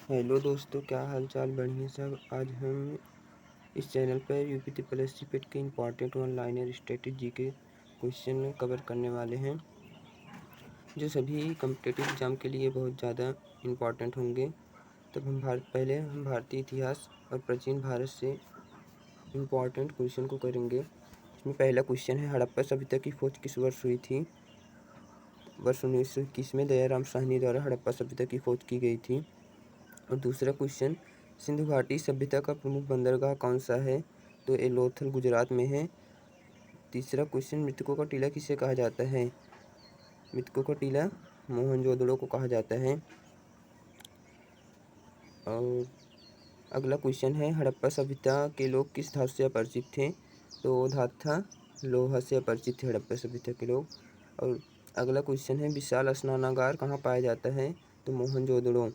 Hello दोस्तों, क्या हाल चाल। बढ़िया सब। आज हम इस चैनल पर यूपी प्लस सी पेट के इम्पॉर्टेंट वन लाइनर स्ट्रेटजी के क्वेश्चन कवर करने वाले हैं, जो सभी कम्पिटिटिव एग्जाम के लिए बहुत ज़्यादा इम्पॉर्टेंट होंगे। तब पहले हम भारतीय इतिहास और प्राचीन भारत से इम्पॉर्टेंट क्वेश्चन को करेंगे। इसमें पहला क्वेश्चन है, हड़प्पा सभ्यता की खोज किस वर्ष हुई थी? वर्ष 1921 में दयाराम साहनी द्वारा हड़प्पा सभ्यता की खोज की गई थी। और दूसरा क्वेश्चन, सिंधु घाटी सभ्यता का प्रमुख बंदरगाह कौन सा है? तो ये लोथल गुजरात में है। तीसरा क्वेश्चन, मृतकों का टीला किसे कहा जाता है? मृतकों का टीला मोहनजोदड़ो को कहा जाता है। और अगला क्वेश्चन है, हड़प्पा सभ्यता के लोग किस धातु से अपरिचित थे? तो वो धातु था लोहा से अपरिचित थे हड़प्पा सभ्यता के लोग। और अगला क्वेश्चन है, विशाल स्नानागार कहाँ पाया जाता है? तो मोहनजोदड़ो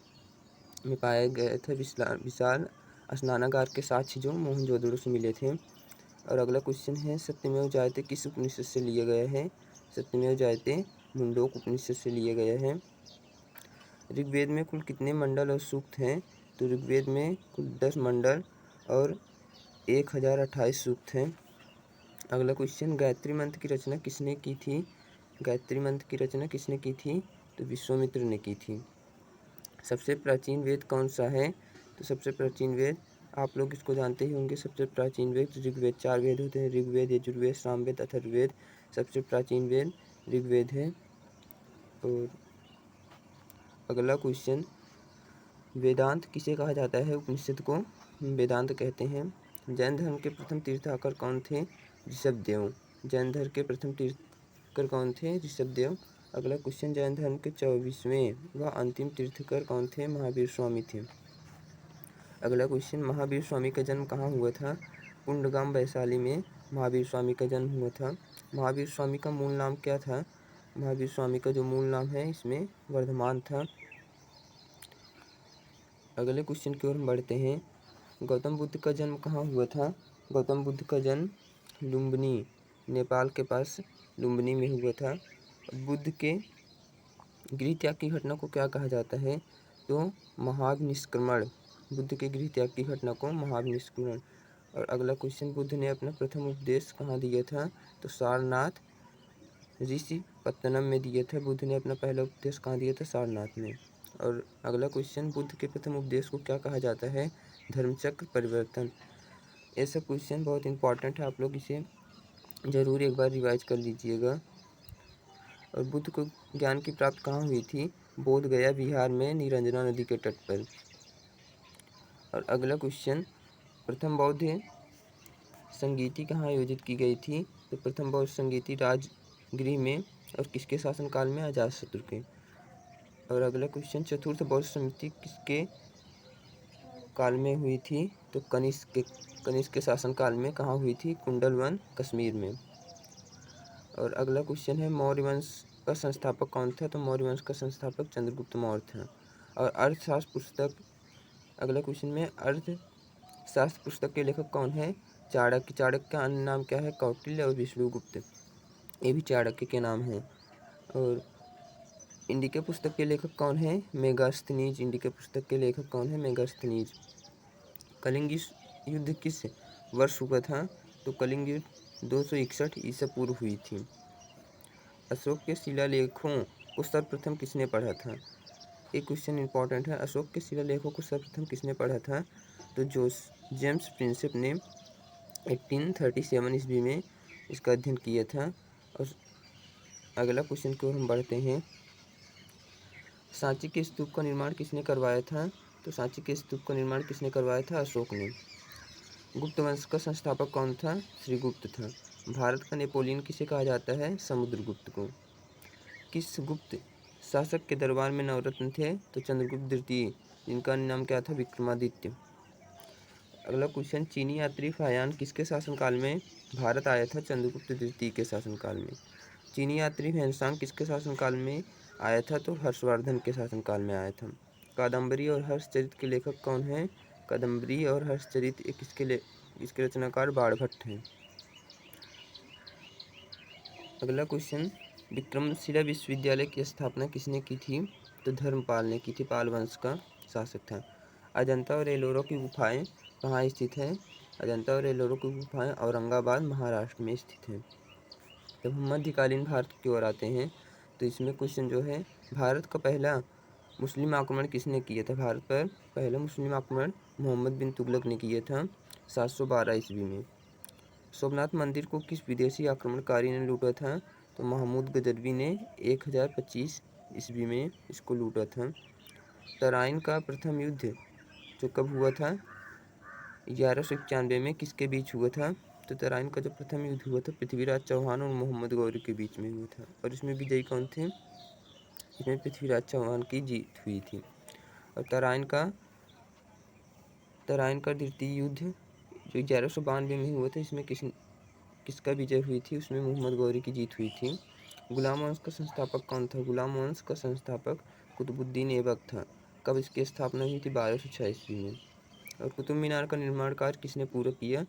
में पाया गया था विशाल स्नानागार के साक्ष्य जो मोहनजोदड़ो से मिले थे। और अगला क्वेश्चन है, सत्यमेव जयते किस उपनिषद से लिए गए हैं? सत्यमेव जयते मुंडोक उपनिषद से लिए गए हैं। ऋग्वेद में कुल कितने मंडल और सूक्त हैं? तो ऋग्वेद में कुल 10 मंडल और 1028 सूक्त हैं। अगला क्वेश्चन, गायत्री मंत्र की रचना किसने की थी? गायत्री मंत्र की रचना किसने की थी? तो विश्वामित्र ने की थी। सबसे प्राचीन वेद कौन सा है? तो सबसे प्राचीन वेद, आप लोग इसको जानते ही होंगे, सबसे प्राचीन वेद ऋग्वेद। 4 वेद होते हैं, ऋग्वेद, यजुर्वेद, सामवेद, अथर्ववेद। सबसे प्राचीन वेद ऋग्वेद है। और अगला क्वेश्चन, वेदांत किसे कहा जाता है? उपनिषद को वेदांत कहते हैं। जैन धर्म के प्रथम तीर्थंकर कौन थे? ऋषभदेव। जैन धर्म के प्रथम तीर्थंकर कौन थे? ऋषभदेव। अगला क्वेश्चन, जैन धर्म के 24वें व अंतिम तीर्थंकर कौन थे? महावीर स्वामी थे। अगला क्वेश्चन, महावीर स्वामी का जन्म कहाँ हुआ था? कुंडगाम वैशाली में महावीर स्वामी का जन्म हुआ था। महावीर स्वामी का मूल नाम क्या था? महावीर स्वामी का जो मूल नाम है इसमें वर्धमान था। अगले क्वेश्चन की ओर हम बढ़ते हैं, गौतम बुद्ध का जन्म कहाँ हुआ था? गौतम बुद्ध का जन्म लुम्बिनी, नेपाल के पास लुम्बिनी में हुआ था। बुद्ध के गृह त्याग की घटना को क्या कहा जाता है? तो महाभिनिष्क्रमण। बुद्ध के गृह त्याग की घटना को महाभिनिष्क्रमण। और अगला क्वेश्चन, बुद्ध ने अपना प्रथम उपदेश कहाँ दिया था? तो सारनाथ ऋषिपत्तनम में दिया था। बुद्ध ने अपना पहला उपदेश कहाँ दिया था? सारनाथ में। और अगला क्वेश्चन, बुद्ध के प्रथम उपदेश को क्या कहा जाता है? धर्मचक्र परिवर्तन। ये सब क्वेश्चन बहुत इंपॉर्टेंट है, आप लोग इसे ज़रूर एक बार रिवाइज कर लीजिएगा। और बुद्ध को ज्ञान की प्राप्त कहाँ हुई थी? बोध गया बिहार में निरंजना नदी के तट पर। और अगला क्वेश्चन, प्रथम बौद्ध संगीति कहाँ आयोजित की गई थी? तो प्रथम बौद्ध संगीति राजगृह में। और किसके शासनकाल में? अजातशत्रु के। और अगला क्वेश्चन, चतुर्थ बौद्ध समिति किसके काल में हुई थी? तो कनिष्क के शासनकाल में। कहाँ हुई थी? कुंडलवन, कश्मीर में। और अगला क्वेश्चन है, मौर्य वंश का संस्थापक कौन था? तो मौर्य वंश का संस्थापक चंद्रगुप्त मौर्य था। और अर्थशास्त्र पुस्तक, अगला क्वेश्चन में, अर्थशास्त्र पुस्तक के लेखक कौन है? चाणक्य। चाणक्य का अन्य नाम क्या है? कौटिल्य और विष्णुगुप्त, ये भी चाणक्य के नाम हैं। और इंडिका पुस्तक के लेखक कौन है? मेगास्थनीज। इंडिका पुस्तक के लेखक कौन है? मेगास्थनीज। कलिंग युद्ध किस वर्ष हुआ था? तो कलिंग युद्ध 261 ईसा पूर्व हुई थी। अशोक के शिलालेखों को सर्वप्रथम किसने पढ़ा था? एक क्वेश्चन इंपॉर्टेंट है, अशोक के शिलालेखों को सर्वप्रथम किसने पढ़ा था? तो जेम्स प्रिंसेप ने 1837 ईस्वी में इसका अध्ययन किया था। और अगला क्वेश्चन की ओर हम बढ़ते हैं, सांची के स्तूप का निर्माण किसने करवाया था? तो सांची के स्तूप का निर्माण किसने करवाया था? अशोक ने। गुप्त वंश का संस्थापक कौन था? श्रीगुप्त था। भारत का नेपोलियन किसे कहा जाता है? समुद्रगुप्त को। किस गुप्त शासक के दरबार में नवरत्न थे? तो चंद्रगुप्त द्वितीय, जिनका नाम क्या था? विक्रमादित्य। अगला क्वेश्चन, चीनी यात्री फायान किसके शासनकाल में भारत आया था? चंद्रगुप्त द्वितीय के शासनकाल में। चीनी यात्री फैनसांग किसके शासनकाल में आया था? तो हर्षवर्धन के शासनकाल में आया था। कादम्बरी और हर्षचरित के लेखक कौन हैं? कादम्बरी और हर्षचरित इसके रचनाकार बाणभट्ट हैं। अगला क्वेश्चन, विक्रमशिला विश्वविद्यालय की स्थापना किसने की थी? तो धर्मपाल ने की थी, पाल वंश का शासक था। अजंता और एलोरा की गुफाएं कहाँ स्थित हैं? अजंता और एलोरा की गुफाएं औरंगाबाद महाराष्ट्र में स्थित हैं। जब हम मध्यकालीन भारत की ओर आते हैं तो इसमें क्वेश्चन जो है, भारत का पहला मुस्लिम आक्रमण किसने किया था? भारत पर पहला मुस्लिम आक्रमण मोहम्मद बिन तुगलक ने किया था 712 ईस्वी में। सोमनाथ मंदिर को किस विदेशी आक्रमणकारी ने लूटा था? तो महमूद गजनवी ने 1025 ईस्वी में इसको लूटा था। तराइन का प्रथम युद्ध जो कब हुआ था? 1191 में किसके बीच हुआ था? तो तराइन का जो प्रथम युद्ध हुआ था पृथ्वीराज चौहान और मोहम्मद गौरी के बीच में हुआ था। और इसमें विजयी कौन थे? इसमें पृथ्वीराज चौहान की जीत हुई थी। और तराइन का द्वितीय युद्ध जो 1192 में हुआ था, इसमें किसका विजय हुई थी? उसमें मोहम्मद गौरी की जीत हुई थी। गुलाम वंश का संस्थापक कौन था? गुलाम वंश का संस्थापक कुतुबुद्दीन ऐबक था। कब इसकी स्थापना हुई थी? 1206 ईस्वी में। और कुतुब मीनार का निर्माण कार्य किसने पूरा किया?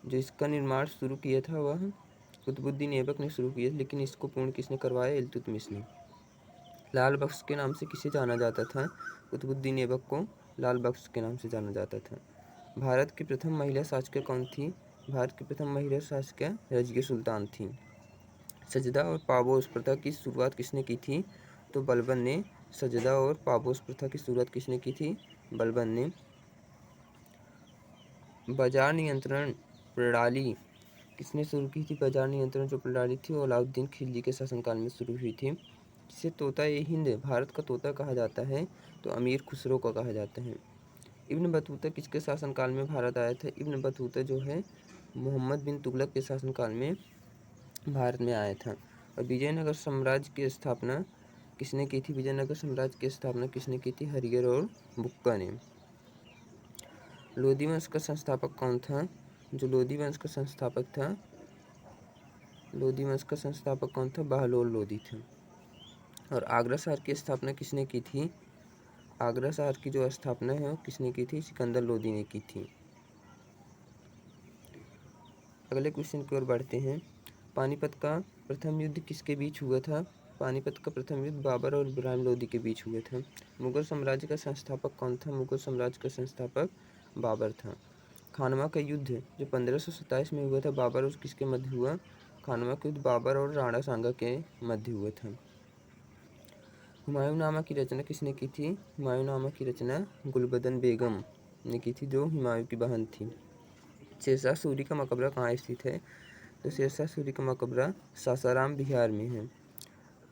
जो इसका निर्माण शुरू किया था वह कुतुबुद्दीन ऐबक ने शुरू किया, लेकिन इसको पूर्ण किसने करवाया? इल्तुतमिश ने। लाल बख्श के नाम से किसे जाना जाता था? कुतुबुद्दीन ऐबक को लाल बख्श के नाम से जाना जाता था। भारत की प्रथम महिला शासक कौन थी? भारत की प्रथम महिला शासक रज़िया सुल्तान थी। सजदा और पापोश प्रथा की शुरुआत किसने की थी? तो बलबन ने। सजदा और पापोश प्रथा की शुरुआत किसने की थी? बलबन ने। बाजार नियंत्रण प्रणाली किसने शुरू की थी? बाजार नियंत्रण जो प्रणाली थी वो अलाउद्दीन खिलजी के शासनकाल में शुरू हुई थी। जिसे तोता ए हिंद भारत का तोता कहा जाता है? तो अमीर खुसरो का कहा जाता है। इब्न बतूता किसके शासनकाल में भारत आया था? इब्न बतूता जो है मोहम्मद बिन तुगलक के शासनकाल में भारत में आया था। और विजयनगर साम्राज्य की स्थापना किसने की थी? विजयनगर साम्राज्य की स्थापना किसने की थी? हरिहर और बुक्का ने। लोधी वंश का संस्थापक कौन था? जो लोधी वंश का संस्थापक था, लोधी वंश का संस्थापक कौन था? बहलोल लोधी था। और आगरा शहर की स्थापना किसने की थी? आगरा शहर की जो स्थापना है वो किसने की थी? सिकंदर लोधी ने की थी। अगले क्वेश्चन की ओर बढ़ते हैं। पानीपत का प्रथम युद्ध किसके बीच हुआ था? पानीपत का प्रथम युद्ध बाबर और इब्राहिम लोदी के बीच हुआ था। मुगल साम्राज्य का संस्थापक कौन था? मुगल साम्राज्य का संस्थापक बाबर था। खानवा का युद्ध जो 1527 में हुआ था, बाबर और किसके मध्य हुआ? खानवा का युद्ध बाबर और राणा सांगा के मध्य हुआ था। हुमायूंनामा की रचना किसने की थी? हुमायूंनामा की रचना गुलबदन बेगम ने की थी, जो हुमायूं की बहन थी। शेरशाह सूरी का मकबरा कहाँ स्थित है? तो शेरशाह सूरी का मकबरा सासाराम बिहार में है।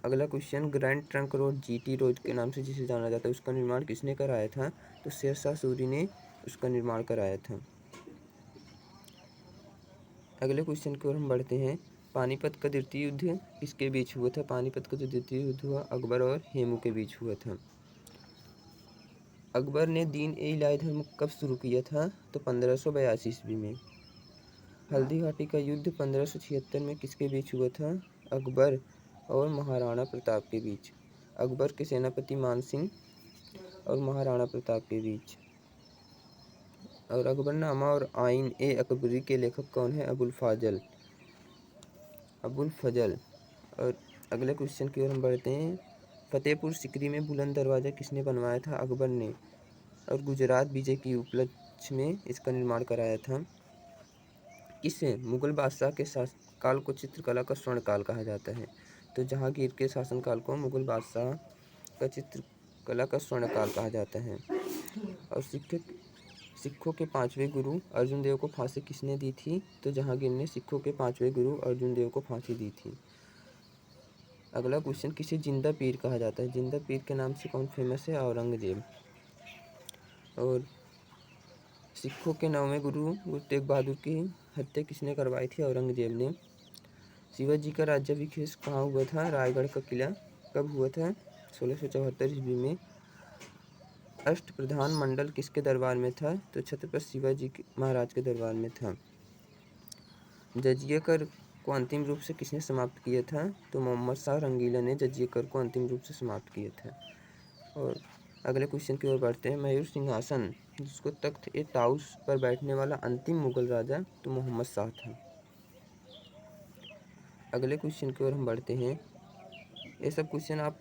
अगला question, grand trunk road GT road के नाम से जिसे जाना जाता है, उसका निर्माण किसने कराया था? तो शेरशाह सूरी ने उसका निर्माण कराया था। अगले क्वेश्चन की ओर हम बढ़ते हैं। पानीपत का द्वितीय युद्ध किसके बीच हुआ था? पानीपत का जो द्वितीय युद्ध हुआ अकबर और हेमू के बीच हुआ था। अकबर ने दीन ए इलाही धर्म कब शुरू किया था? तो 1582 ईस्वी में। हल्दी घाटी का युद्ध 1576 में किसके बीच हुआ था? अकबर और महाराणा प्रताप के बीच। अकबर के सेनापति मान सिंह और महाराणा प्रताप के बीच। और अकबरनामा और आइन ए अकबरी के लेखक कौन है? अबुल फजल। और अगले क्वेश्चन की ओर हम बढ़ते हैं। फतेहपुर सिकरी में बुलंद दरवाज़ा किसने बनवाया था? अकबर ने। और गुजरात विजय की उपलक्ष्य में इसका निर्माण कराया था। किसे मुगल बादशाह के शासनकाल को चित्रकला का स्वर्णकाल कहा जाता है? तो जहांगीर के शासनकाल को मुगल बादशाह का चित्रकला का स्वर्णकाल कहा जाता है। और सिखों के पांचवें गुरु अर्जुन देव को फांसी किसने दी थी? तो जहांगीर ने सिखों के पांचवें गुरु अर्जुन देव को फांसी दी थी। अगला क्वेश्चन, किसे जिंदा पीर कहा जाता है? जिंदा पीर के नाम से कौन फेमस है? औरंगजेब। और सिखों के 9वें गुरु गुरु तेग बहादुर की हत्या किसने करवाई थी? औरंगजेब ने। शिवाजी का राज्याभिषेक कहाँ हुआ था? रायगढ़ का किला। कब हुआ था? 1674 ईस्वी में। अष्टप्रधान मंडल किसके दरबार में था? तो छत्रपति शिवाजी महाराज के दरबार में था। जजिया कर को अंतिम रूप से किसने समाप्त किया था? तो मोहम्मद शाह रंगीला ने जजिया कर को अंतिम रूप से समाप्त किया था। और अगले क्वेश्चन की ओर बढ़ते हैं। मयूर सिंहासन जिसको तख्त ए ताउस पर बैठने वाला अंतिम मुगल राजा तो मोहम्मद शाह था। अगले क्वेश्चन की ओर हम बढ़ते हैं। ये सब क्वेश्चन आप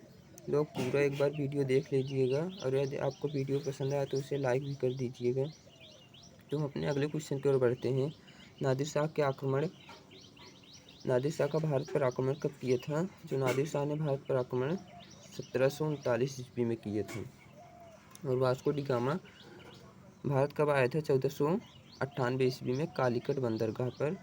लोग पूरा एक बार वीडियो देख लीजिएगा और यदि आपको वीडियो पसंद आया तो उसे लाइक भी कर दीजिएगा। तो हम अपने अगले क्वेश्चन की ओर बढ़ते हैं। नादिर शाह का भारत पर आक्रमण कब किया था? जो नादिर शाह ने भारत पर आक्रमण 1739 ईस्वी में किया था। और वास्को डी गामा भारत कब आया था? 1498 ईस्वी में कालीकट बंदरगाह पर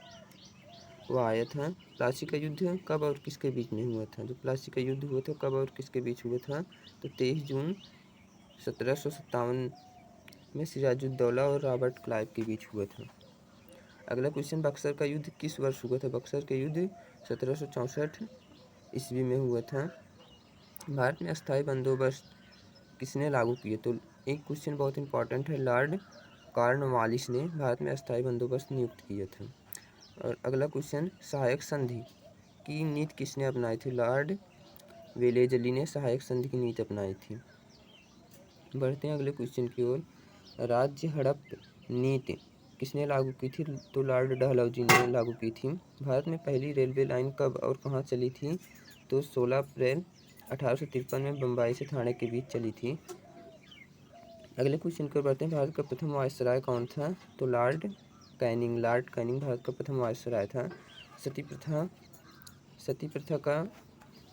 वो आया था। प्लासी का युद्ध कब और किसके बीच में हुआ था? जो प्लासी का युद्ध हुआ था कब और किसके बीच हुआ था? तो 23 जून 1757 में सिराजुद्दौला और रॉबर्ट क्लाइव के बीच हुआ था। अगला क्वेश्चन, बक्सर का युद्ध किस वर्ष हुआ था? बक्सर का युद्ध 1764 ईस्वी में हुआ था। भारत में अस्थायी बंदोबस्त किसने लागू किए? तो एक क्वेश्चन बहुत इंपॉर्टेंट है, लॉर्ड कॉर्नवालिस ने भारत में अस्थायी बंदोबस्त नियुक्त किया था। और अगला क्वेश्चन, सहायक संधि की नीति किसने अपनाई थी? लॉर्ड वेलेजली ने सहायक संधि की नीति अपनाई थी। बढ़ते हैं अगले क्वेश्चन की ओर। राज्य हड़प नीति किसने लागू की थी? तो लॉर्ड डलहौजी ने लागू की थी। भारत में पहली रेलवे लाइन कब और कहाँ चली थी? तो 16 अप्रैल 1853 में बम्बई से ठाणे के बीच चली थी। अगले क्वेश्चन की ओर बढ़ते हैं। भारत का प्रथम वायसराय कौन था? तो लॉर्ड कैनिंग भारत का प्रथम वायसराय था। सती प्रथा का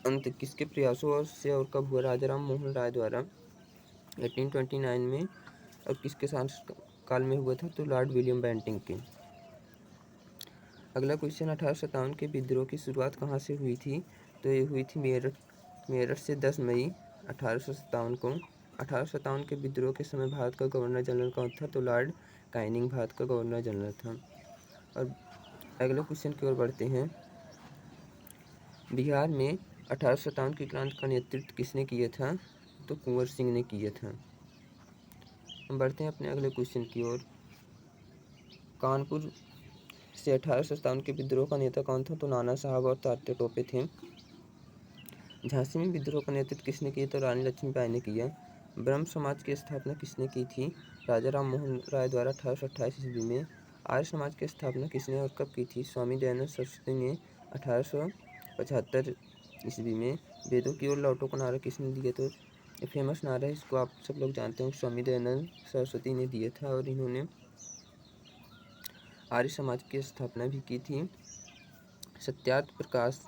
अंत किसके प्रयासों से और कब हुआ? राजा राम मोहन राय द्वारा 1829 में। और किसके शासनकाल में हुआ था? तो लॉर्ड विलियम बेंटिंग के। अगला क्वेश्चन, 1857 के विद्रोह की शुरुआत कहाँ से हुई थी? तो ये हुई थी मेरठ से 10 मई 1857 को। 1857 के विद्रोह के समय भारत का गवर्नर जनरल कौन था? तो लॉर्ड कैनिंग भारत का गवर्नर जनरल था। और अगले क्वेश्चन की ओर बढ़ते हैं। बिहार में 1857 की क्रांति का नेतृत्व किसने किया था? तो कुंवर सिंह ने किया था। हम बढ़ते हैं अपने अगले क्वेश्चन की ओर। कानपुर से 1857 के विद्रोह का नेता कौन था? तो नाना साहब और तात्या टोपे थे। झांसी में विद्रोह का नेतृत्व किसने किया? तो रानी लक्ष्मीबाई ने किया। ब्रह्म समाज की स्थापना किसने की थी? राजा राम मोहन राय द्वारा 1828 ईस्वी में। आर्य समाज की स्थापना किसने और कब की थी? स्वामी दयानंद सरस्वती ने 1875 ईस्वी में। वेदों की ओर लौटो का नारा किसने दिया? तो ये फेमस नारा है, इसको आप सब लोग जानते हो, स्वामी दयानंद सरस्वती ने दिया था। और इन्होंने आर्य समाज की स्थापना भी की थी। सत्यार्थ प्रकाश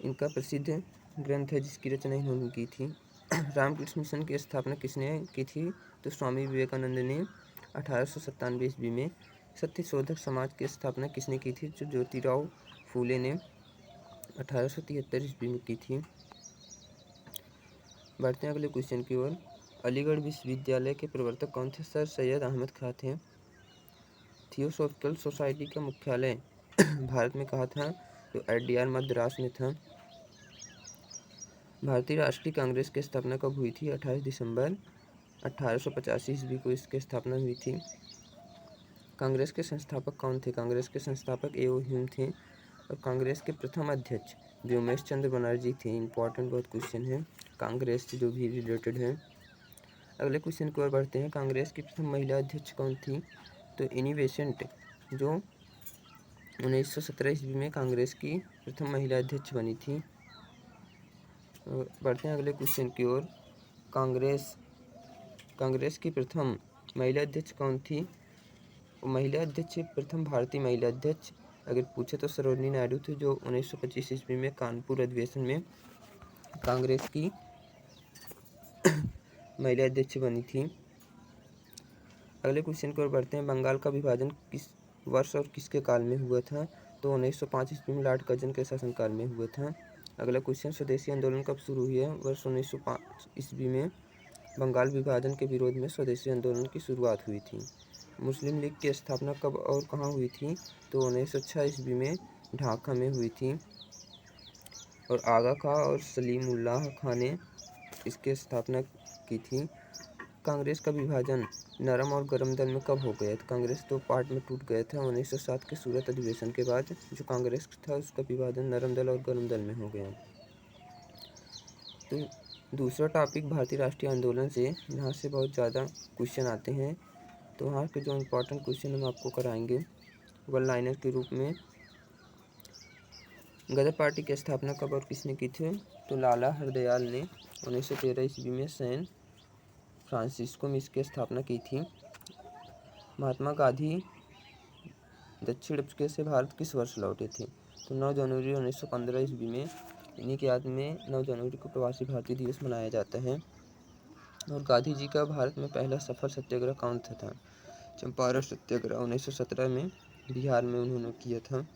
इनका प्रसिद्ध ग्रंथ है जिसकी रचना इन्होंने की थी। रामकृष्ण मिशन की स्थापना किसने की थी? तो स्वामी विवेकानंद ने 1897 ईस्वी में। सत्यशोधक समाज की स्थापना किसने की थी? जो ज्योतिराव फूले ने 1873 ईस्वी में की थी। बढ़ते हैं अगले क्वेश्चन की ओर। अलीगढ़ विश्वविद्यालय के प्रवर्तक कौन थे? सर सैयद अहमद खां थे। थियोसॉफिकल सोसाइटी का मुख्यालय भारत में कहाँ था? तो IDR मद्रास में था। भारतीय राष्ट्रीय कांग्रेस की स्थापना कब हुई थी? 28 दिसंबर 1885 ईस्वी को इसकी स्थापना हुई थी। कांग्रेस के संस्थापक कौन थे? कांग्रेस के संस्थापक A.O. ह्यूम थे। और कांग्रेस के प्रथम अध्यक्ष व्योमेश चंद्र बनर्जी थे। इंपॉर्टेंट बहुत क्वेश्चन है कांग्रेस से जो भी रिलेटेड है। अगले क्वेश्चन की ओर बढ़ते हैं। कांग्रेस की प्रथम महिला अध्यक्ष कौन थी? तो एनी बेसेंट, जो 1917 ईस्वी में कांग्रेस की प्रथम महिला अध्यक्ष बनी थी। बढ़ते हैं अगले क्वेश्चन की ओर। कांग्रेस की प्रथम महिला अध्यक्ष कौन थी? महिला अध्यक्ष, प्रथम भारतीय महिला अध्यक्ष अगर पूछे तो सरोजिनी नायडू थे, जो 1925 ईस्वी में कानपुर अधिवेशन में कांग्रेस की महिला अध्यक्ष बनी थी। अगले क्वेश्चन की ओर बढ़ते हैं। बंगाल का विभाजन किस वर्ष और किसके काल में हुआ था? तो 1905 ईस्वी में लॉर्ड कर्जन के शासनकाल में हुआ था। अगला क्वेश्चन, स्वदेशी आंदोलन कब शुरू हुआ? वर्ष 1905 ईस्वी में बंगाल विभाजन के विरोध में स्वदेशी आंदोलन की शुरुआत हुई थी। मुस्लिम लीग की स्थापना कब और कहाँ हुई थी? तो 1906 ईस्वी में ढाका में हुई थी। और आगा खां और सलीमुल्लाह खां ने इसकी स्थापना की थी। कांग्रेस का विभाजन नरम और गरम दल में कब हो गया? तो कांग्रेस 2 पार्ट में टूट गया था 1907 के सूरत अधिवेशन के बाद। जो कांग्रेस था उसका विभाजन नरम दल और गरम दल में हो गया। तो दूसरा टॉपिक भारतीय राष्ट्रीय आंदोलन से, यहाँ से बहुत ज़्यादा क्वेश्चन आते हैं। तो वहाँ के जो इम्पोर्टेंट क्वेश्चन हम आपको कराएंगे वन लाइनर के रूप में। गदर पार्टी की स्थापना कब और किसने की थी? तो लाला हरदयाल ने 1913 ईस्वी में सैन फ्रांसिस्को में इसकी स्थापना की थी। महात्मा गांधी दक्षिण अफ्रीका से भारत किस वर्ष लौटे थे? तो 9 जनवरी 1915 ईस्वी में। इन्हीं की याद में 9 जनवरी को प्रवासी भारतीय दिवस मनाया जाता है। और गांधी जी का भारत में पहला सफल सत्याग्रह कौन सा था? चंपारण सत्याग्रह 1917 में बिहार में उन्होंने किया था।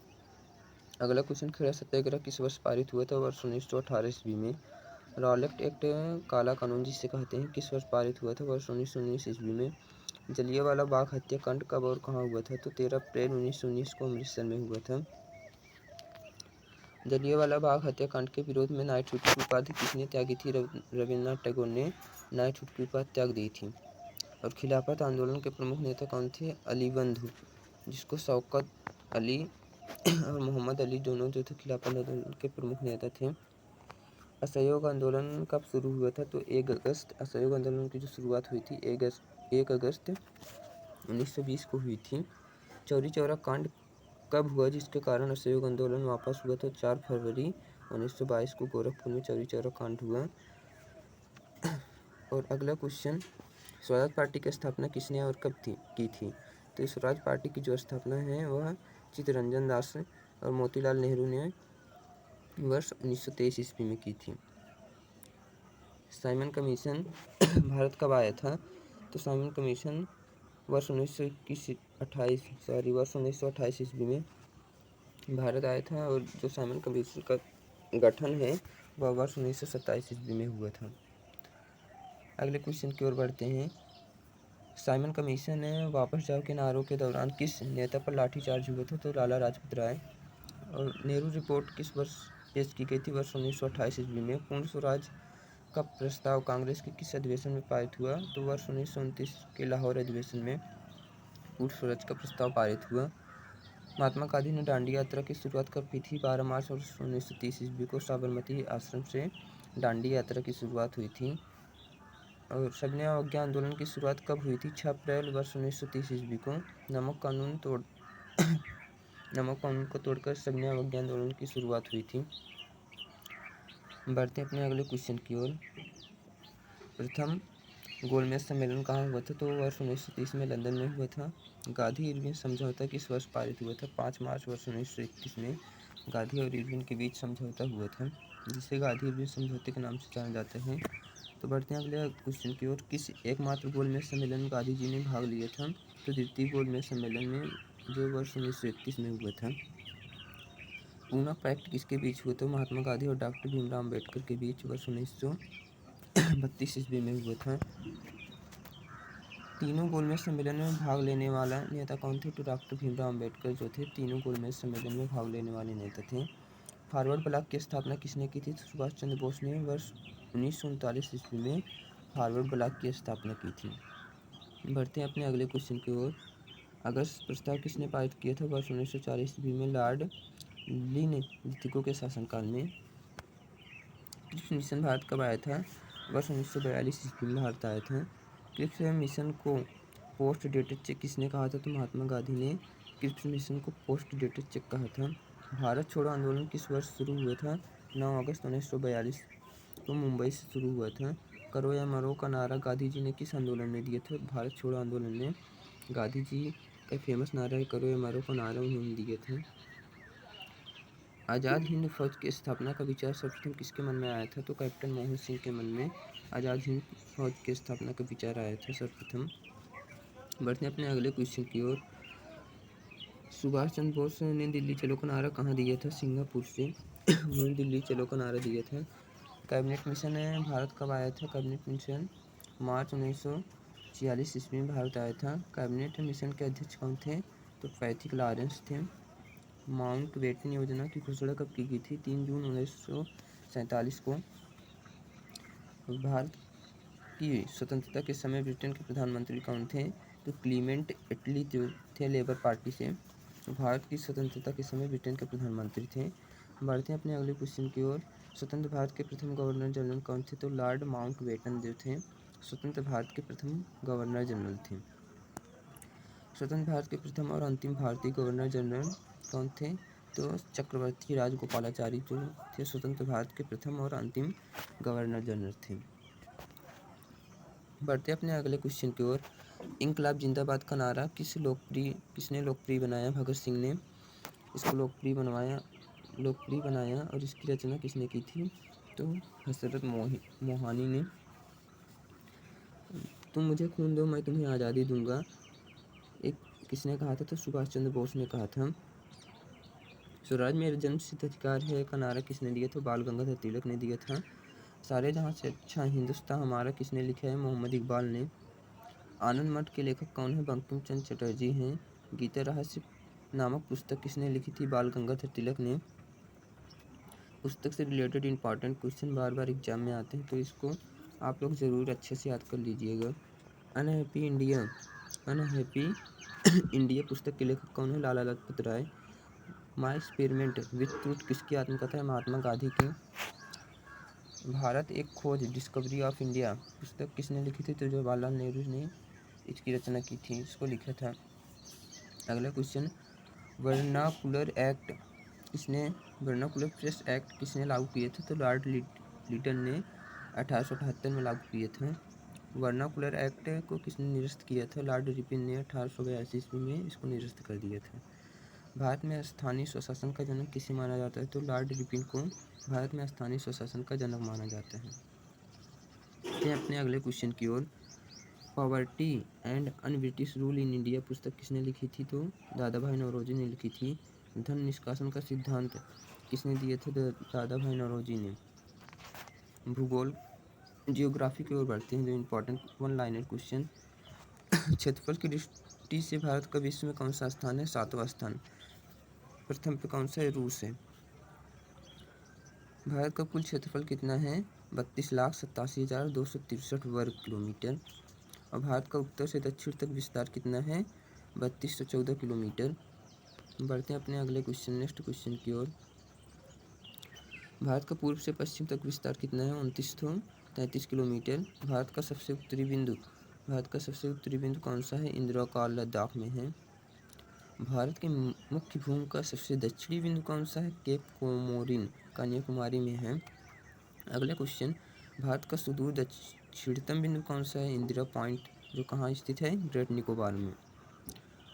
अगला क्वेश्चन, खेड़ा सत्याग्रह किस वर्ष पारित हुआ था? वर्ष 1918 ईस्वी में। रॉलेट एक्ट काला कानून जिसे कहते हैं किस वर्ष पारित हुआ था? वर्ष 1919 ईस्वी में। जलियांवाला बाग हत्याकांड कब और कहाँ हुआ था? तो 13 अप्रैल 1919 को अमृतसर में हुआ था। जलियांवाला बाग हत्याकांड के विरोध में नाइटहुड की उपाधि किसने त्यागी थी? रविन्द्रनाथ टैगोर ने नाइटहुड की उपाधि त्याग दी थी। और खिलाफत आंदोलन के प्रमुख नेता कौन थे? अली बंधु, जिसको शौकत अली और मोहम्मद अली दोनों जो थे खिलाफत आंदोलन के प्रमुख नेता थे। असहयोग आंदोलन कब शुरू हुआ था? तो 1 अगस्त। असहयोग आंदोलन की जो शुरुआत हुई थी 1 अगस्त 1920 को हुई थी। चौरी चौरा कांड कब हुआ जिसके कारण असहयोग आंदोलन वापस हुआ? तो 4 फरवरी 1922 को गोरखपुर में चौरी चौरा कांड हुआ। और अगला क्वेश्चन, स्वराज पार्टी की स्थापना किसने और कब की थी? तो स्वराज पार्टी की जो स्थापना है वह चित्तरंजन दास और मोतीलाल नेहरू ने वर्ष 1923 ईस्वी में की थी। साइमन कमीशन भारत कब आया था? तो साइमन कमीशन वर्ष 1928 ईस्वी में भारत आया था। और जो साइमन कमीशन का गठन है वह वर्ष 1927 ईस्वी में हुआ था। अगले क्वेश्चन की ओर बढ़ते हैं। साइमन कमीशन वापस जाओ के नारों के दौरान किस नेता पर लाठीचार्ज हुआ था? तो लाला लाजपत राय। और नेहरू रिपोर्ट किस वर्ष पेश की गई थी? वर्ष 1928 ईस्वी में। पूर्ण स्वराज का प्रस्ताव कांग्रेस के किस अधिवेशन में पारित हुआ? तो वर्ष 1929 के लाहौर अधिवेशन में पूर्ण स्वराज का प्रस्ताव पारित हुआ। महात्मा गांधी ने दांडी यात्रा की शुरुआत कब की थी? 12 मार्च 1930 ईस्वी को साबरमती आश्रम से दांडी यात्रा की शुरुआत हुई थी। और सविनय अवज्ञा आंदोलन की शुरुआत कब हुई थी? 6 अप्रैल वर्ष 1930 ईस्वी को। नमक कानून को तोड़कर सविनय अवज्ञा आंदोलन की शुरुआत हुई थी। बढ़ते अपने अगले क्वेश्चन की ओर। प्रथम गोलमेज सम्मेलन कहाँ हुआ था? तो वर्ष 1930 में लंदन में हुआ था। गांधी इरविन समझौता किस वर्ष पारित हुआ था? 5 मार्च वर्ष 1931 में गांधी और इरविन के बीच समझौता हुआ था, जिसे गांधी इरविन समझौते के नाम से जाना जाता है। तो बढ़ते हैं अगले क्वेश्चन की ओर। किस एकमात्र गोलमेज सम्मेलन में गांधी जी ने भाग लिया था? तो द्वितीय गोलमेज सम्मेलन में, जो वर्ष 1931 में हुआ था। पूना पैक्ट किसके बीच हुआ था? महात्मा गांधी और डॉक्टर भीमराव अम्बेडकर के बीच वर्ष 1932 ईस्वी में हुआ था। तीनों गोलमेज सम्मेलन में भाग लेने वाला नेता कौन थे? तो डॉक्टर भीमराव अम्बेडकर जो थे तीनों गोलमेज सम्मेलन में भाग लेने वाले नेता थे। फॉरवर्ड ब्लॉक की स्थापना किसने की थी? तो सुभाष चंद्र बोस ने वर्ष 1939 ईस्वी में फॉरवर्ड ब्लॉक की स्थापना की थी। बढ़ते हैं अपने अगले क्वेश्चन की ओर। अगस्त प्रस्ताव किसने पारित किया था? वर्ष 1940 ईस्वी में लॉर्ड लिथिगो के शासनकाल में। क्रिप्स मिशन भारत कब आया था? वर्ष 1942 ईस्वी में भारत आया था। क्रिप्स मिशन को पोस्ट डेटेड चेक किसने कहा था? तो महात्मा गांधी ने क्रिप्स मिशन को पोस्ट डेटेड चेक कहा था। भारत छोड़ो आंदोलन किस वर्ष शुरू हुआ था? 9 अगस्त 1942 को मुंबई से शुरू हुआ था। करो या मरो का नारा गांधी जी ने किस आंदोलन में दिया था? भारत छोड़ो आंदोलन में। गांधी जी का फेमस नारा है करो या मरो का नारा उन्होंने दिया था। आज़ाद हिंद फौज की स्थापना का विचार सर्वप्रथम किसके मन में आया था? तो कैप्टन मोहन सिंह के मन में आज़ाद हिंद फौज की स्थापना का विचार आया था सर्वप्रथम। बढ़ते हैं अपने अगले क्वेश्चन की ओर। सुभाष चंद्र बोस ने दिल्ली चलो का नारा कहाँ दिया था? सिंगापुर से उन्होंने दिल्ली चलो का नारा दिया था। कैबिनेट मिशन भारत कब आया था? कैबिनेट मिशन मार्च 1946 ईस्वी में भारत आया था। कैबिनेट मिशन के अध्यक्ष कौन थे? तो पैथिक लॉरेंस थे। माउंट बेटन योजना की घोषणा कब की गई थी? 3 जून 1947 को। भारत की स्वतंत्रता के समय ब्रिटेन के प्रधानमंत्री कौन थे? तो क्लीमेंट एटली जो थे लेबर पार्टी से। भारत की स्वतंत्रता के समय ब्रिटेन के प्रधानमंत्री थे। बढ़ते हैं अपने अगले क्वेश्चन की ओर। स्वतंत्र भारत के प्रथम गवर्नर जनरल कौन थे? तो लॉर्ड माउंट बेटन जो थे स्वतंत्र भारत के प्रथम गवर्नर जनरल थे। स्वतंत्र भारत के प्रथम और अंतिम भारतीय गवर्नर जनरल कौन थे? तो चक्रवर्ती राजगोपालाचारी जो थे स्वतंत्र भारत के प्रथम और अंतिम गवर्नर जनरल थे। बढ़ते अपने अगले क्वेश्चन की ओर। इंकलाब जिंदाबाद का नारा किसने लोकप्रिय बनाया? भगत सिंह ने इसको लोकप्रिय बनाया और इसकी रचना किसने की थी? तो हजरत मोहानी ने। तुम मुझे खून दो मैं तुम्हें आज़ादी दूंगा, एक किसने कहा था? तो सुभाष चंद्र बोस ने कहा था। स्वराज मेरा जन्मसिद्ध अधिकार है का नारा किसने दिया? तो बाल गंगाधर तिलक ने दिया था। सारे जहाँ से अच्छा हिंदुस्तान हमारा किसने लिखा है? मोहम्मद इकबाल ने। आनंद मठ के लेखक कौन है? बंकिम चंद्र चटर्जी हैं। गीता रहस्य नामक पुस्तक किसने लिखी थी? बाल गंगाधर तिलक ने। पुस्तक से रिलेटेड इंपॉर्टेंट क्वेश्चन बार बार एग्जाम में आते हैं, तो इसको आप लोग ज़रूर अच्छे से याद कर लीजिएगा। अनहैप्पी इंडिया पुस्तक के लेखक कौन है? Lala Lajpat Rai. My experiment with truth किसकी आत्मकथा है? महात्मा गांधी की। भारत एक खोज डिस्कवरी ऑफ इंडिया पुस्तक किसने लिखी थी? तो जवाहरलाल नेहरू ने इसकी रचना की थी, इसको लिखा था। अगला क्वेश्चन, वर्नाकुलर प्रेस एक्ट किसने लागू किए थे? तो लॉर्ड लिटन ने 1878 में लागू किए थे। वर्नाकुलर एक्ट को किसने निरस्त किया था? लॉर्ड रिपन ने 1882 ईस्वी में इसको निरस्त कर दिया था। भारत में स्थानीय स्वशासन का जनक किसे माना जाता है? तो लॉर्ड रिपन को भारत में स्थानीय स्वशासन का जनक माना जाता है। अपने अगले क्वेश्चन की ओर। Poverty and un British rule in India पुस्तक किसने लिखी थी? तो दादा भाई नौरोजी ने लिखी थी। धन निष्कासन का सिद्धांत किसने दिए थे? दादा भाई नौरोजी ने। भूगोल जियोग्राफी की ओर बढ़ते हैं, जो इम्पोर्टेंट वन लाइनर क्वेश्चन। क्षेत्रफल की दृष्टि से भारत का विश्व में कौन सा स्थान है? 7वां स्थान। प्रथम पे कौन सा है? रूस है। भारत का कुल क्षेत्रफल कितना है? 32,87,263 वर्ग किलोमीटर। और भारत का उत्तर से दक्षिण तक विस्तार कितना है? 3214 किलोमीटर। बढ़ते हैं अपने अगले क्वेश्चन नेक्स्ट क्वेश्चन की ओर। भारत का पूर्व से पश्चिम तक विस्तार कितना है? 2933 किलोमीटर। भारत का सबसे उत्तरी बिंदु कौन सा है? इंदिरा का लद्दाख में है। भारत के मुख्य भूमि का सबसे दक्षिणी बिंदु कौन सा है? केप कोमोरिन कन्याकुमारी में है। अगला क्वेश्चन, भारत का सुदूर दक्षिणतम बिंदु कौन सा है? इंदिरा पॉइंट, जो कहाँ स्थित है? ग्रेट निकोबार में।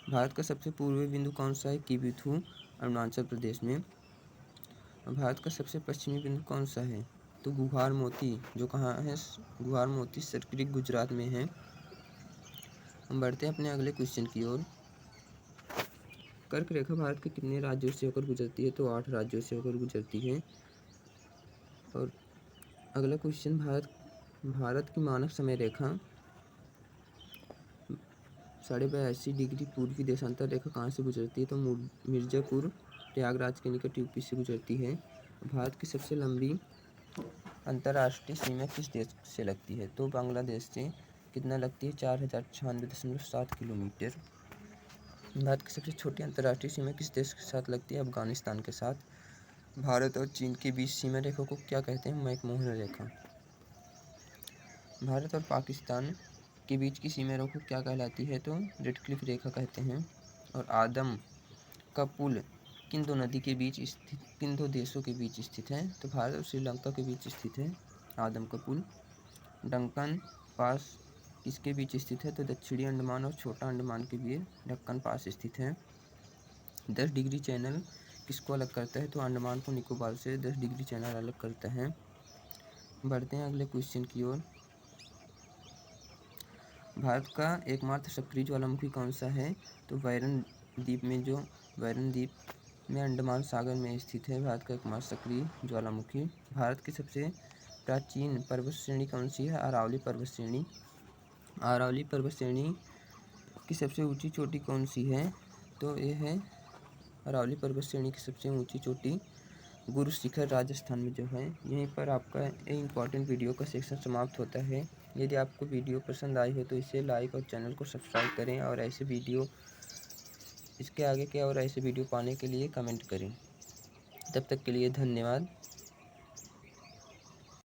भारत का सबसे पूर्वी बिंदु कौन सा है? किबिथु अरुणाचल प्रदेश में। भारत का सबसे पश्चिमी बिंदु कौन सा है? तो गुहार मोती, जो कहाँ है? गुहार मोती सर्किट गुजरात में है। हम बढ़ते हैं अपने अगले क्वेश्चन की ओर। कर्क रेखा भारत के कितने राज्यों से होकर गुजरती है? तो 8 राज्यों से होकर गुजरती है। और अगला क्वेश्चन, भारत की मानक समय रेखा 82.5 डिग्री पूर्वी देशांतर रेखा कहाँ से गुजरती है? तो मिर्ज़ापुर प्रयागराज के निकट यूपी से गुजरती है। भारत की सबसे लंबी अंतर्राष्ट्रीय सीमा किस देश से लगती है? तो बांग्लादेश से। कितना लगती है? 4096.7 किलोमीटर। भारत की सबसे छोटी अंतर्राष्ट्रीय सीमा किस देश के साथ लगती है? अफगानिस्तान के साथ। भारत और चीन के बीच सीमा रेखा को क्या कहते हैं? मैकमोहन रेखा। भारत और पाकिस्तान के बीच की सीमा रेखा क्या कहलाती है? तो रेडक्लिफ रेखा कहते हैं। और आदम का पुल किन दो देशों के बीच स्थित है? तो भारत और श्रीलंका के बीच स्थित है आदम का पुल। डंकन पास किसके बीच स्थित है? तो दक्षिणी अंडमान और छोटा अंडमान के बीच डक्कन पास स्थित है। 10 डिग्री चैनल किसको अलग करता है? तो अंडमान को निकोबार से 10 डिग्री चैनल अलग करता है। बढ़ते हैं अगले क्वेश्चन की ओर। भारत का एकमात्र सक्रिय ज्वालामुखी कौन सा है? तो बैरन द्वीप में अंडमान सागर में स्थित है भारत का एकमात्र सक्रिय ज्वालामुखी। भारत की सबसे प्राचीन पर्वत श्रेणी कौन सी है? अरावली पर्वत श्रेणी। अरावली पर्वत श्रेणी की सबसे ऊंची चोटी कौन सी है? तो ये है अरावली पर्वत श्रेणी की सबसे ऊंची चोटी गुरु शिखर राजस्थान में जो है। यहीं पर आपका इम्पॉर्टेंट वीडियो का सेक्शन समाप्त होता है। यदि आपको वीडियो पसंद आई हो तो इसे लाइक और चैनल को सब्सक्राइब करें, और इसके आगे के और ऐसे वीडियो पाने के लिए कमेंट करें। तब तक के लिए धन्यवाद।